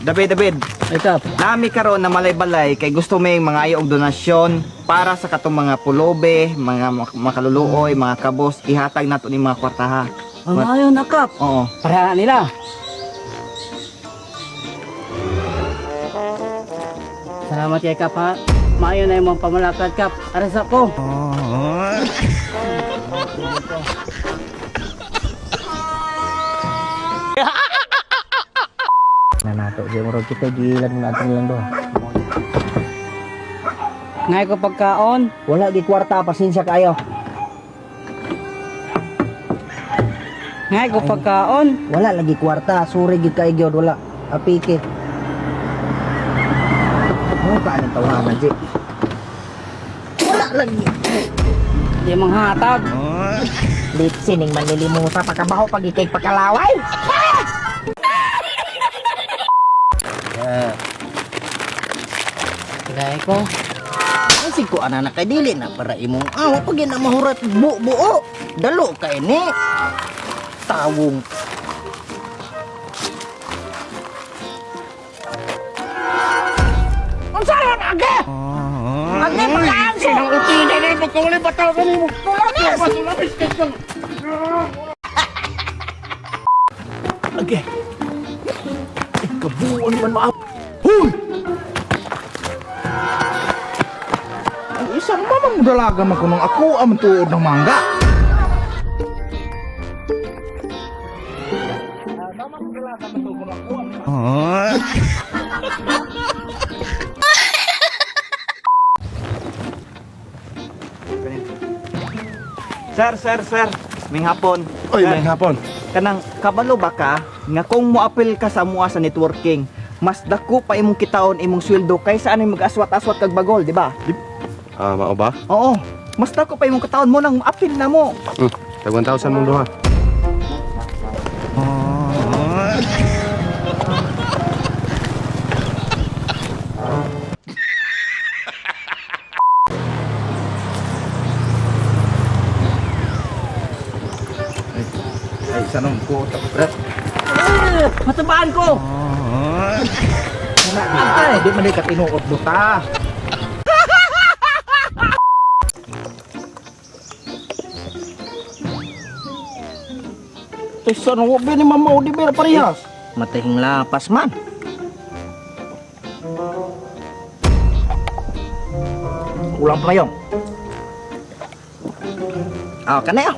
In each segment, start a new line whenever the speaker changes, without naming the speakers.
David.
Ito.
Nami karon na malay-balay kay gusto may mga ayo og donasyon para sa katong mga pulobe, mga makaluluoy, mga kabos, ihatag nato ni mga kwartaha.
Ang ayaw na Kap.
Oo.
Para nila. Salamat kay Kap ha. Maayo na yung mga pamalakad Kap. Aras ako.
Na nato, di mo kita gilan mo natin lang do.
Ngay ko pagkaon.
Wala di kwarta, pasensya kayo.
Ngay ko pagkaon.
Wala lagi kwarta, suri gid kay gyud wala. Apike. Mo ka ni tawanan di. Wala lagi.
Di manghatag.
Litsining manlilimusa pagkabaho pag ikay pagkalaway.
Ngay ko.
Kasi ko ana kay dili na para imong awa pag na mahurat buo. Dalo kay ni. Tawong. Unsa man age? Age pagkaan sinong utine ni pagkuli bataw kanimo. Age. Kabuon man maap. Huy! Ang isang mamang dalaga man kunong ako ang tuod ng mangga.
Sir. Ming hapon.
Oy,
Sir,
may hapon.
kanang kabalo ba ka nga kung moapil ka sa mua sa networking, mas dako pa imong kitaon imong sweldo kaysa ano mag-aswat-aswat kag bagol, di ba?
Mao ba?
Oo. Mas dako pa imong kitaon mo nang moapil na mo.
Tag 1,000 mong duha.
Ay, sanong ko tapos.
Matabaan ko.
Ay, di man ka tinuod buta.
Tesa no be ni mama di ber parehas.
Matahing lapas man. Ulang pa yun. Kana yun.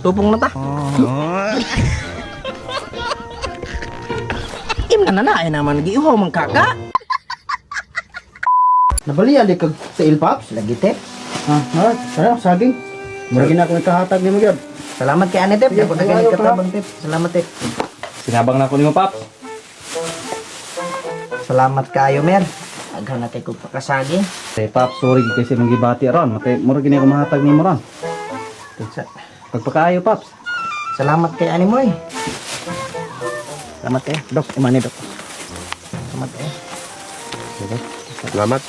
Tupong na ta. Imna na ay naman giihaw man kaka.
Nabalian di kag sa ilpaps.
Lagi tep.
Ano, saging. Murag na ako nakahatag nimo gyud.
Salamat kay Ane Tep. Ako na ganit katabang Tep. Salamat Tep.
Sinabang na ko nimo, Paps.
Salamat kayo Mer. Aghan na kay kong pakasagi.
Eh, Paps, sorry kasi nung gibati ron. Murag na ako mahatag nimo ron. Pagpakaayo, Paps.
Salamat kay Ane Moy. Salamat kay Dok. Imani Dok. Salamat kay.
Salamat.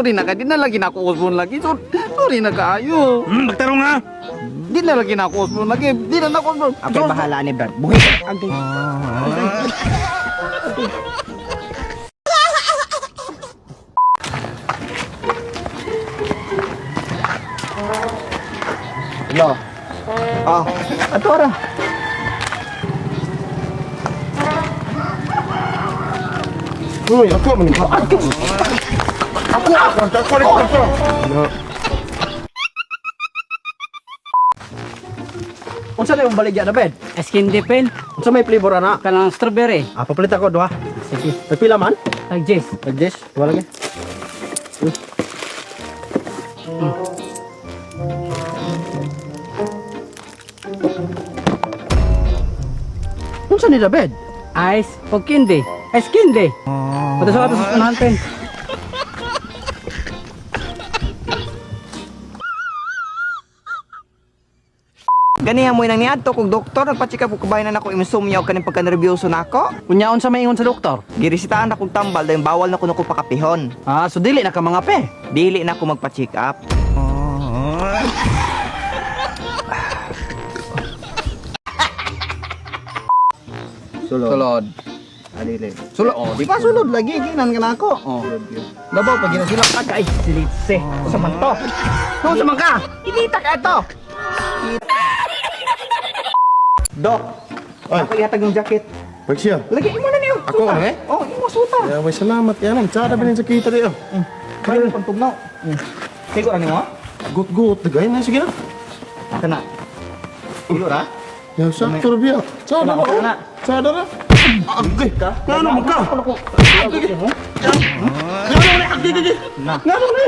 Sorry na ka, di na lagi na ako usbon lagi. Sorry na kaayo.
Magtarong na.
Di na lagi na ako usbon lagi. Di na ako usbon.
Okay, bahala ni Brad. Buhay. Okay.
Hello. Ato ra.
Uy, ako man. Ako.
Unsa na yung baligya na bed?
Skin dipin.
Unsa may flavor ana?
Kanang strawberry.
Papalit ako duha.
Sige.
Pagpila man?
Tag Jess.
Nag-dish. Wala lagi. Unsa ni David?
Ice o candy. Ice candy. Pati sa ato sa unahan.
Ganihan mo nang niadto kog doktor nagpa-check up ko kabayan na ako insomnia o kaning pagka-nervyoso nako.
Unyaon sa maingon sa doktor?
Girisitahan na kog tambal dahil bawal na kuno ko pakapihon.
Ah, so dili na ka mga pe.
Dili na ako magpa-check up.
Sulod.
Adili.
Sulod. Oh,
Di pa sulod lagi ginan ka na ako.
Oh.
Labaw pag ginasila ka kay silitse. Sa man to. No sa man ka. Ilita ka ito. Dok.
Ay.
Ako ihatag ng jacket.
Pagsiya.
Lagi mo na niyo.
Ako,
Suta.
eh?
Oh, imo suta.
Ya, may salamat yan. Tsada ba rin sa kita diyo?
Kaya pang tugnaw. Siguro ano mo?
Gut-gut. Tagay na, sige na.
Kana. Siguro ha?
Ya, sakto biya. Tsada
Kana,
ba?
kana.
Tsada na. Agay ka. Ngano mo ka?
Ako ko.
Ngano na? Agay. Ngano na?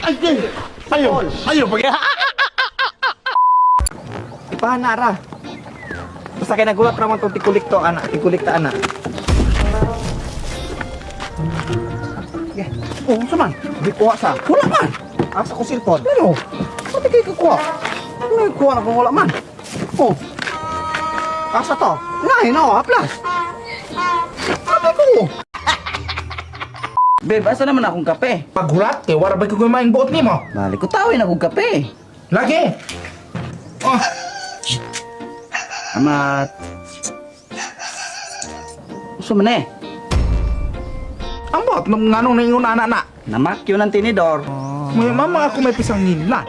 Agay. Ayo. Ayo. Pag...
Ipahanara. Basta kay nagulat ra man tong tikulikto anak, tikulikta anak. Oh, saman. Di kuha sa. Wala man. Asa ko cellphone. Ano? Pati kay kuha. Ano kuha na kung wala man? Oh. Asa to? Ngayon no, haplas. Sabi ko.
Babe, asa naman akong kape?
Paghulat, kay wala ba ko kumain buot ni mo?
Balik ko tawin akong kape.
Lagi! Oh,
Amat. Uso man eh.
ang buot, nung nganong naingon na.
Namak yun ang tinidor.
May mama ako may pisang nila.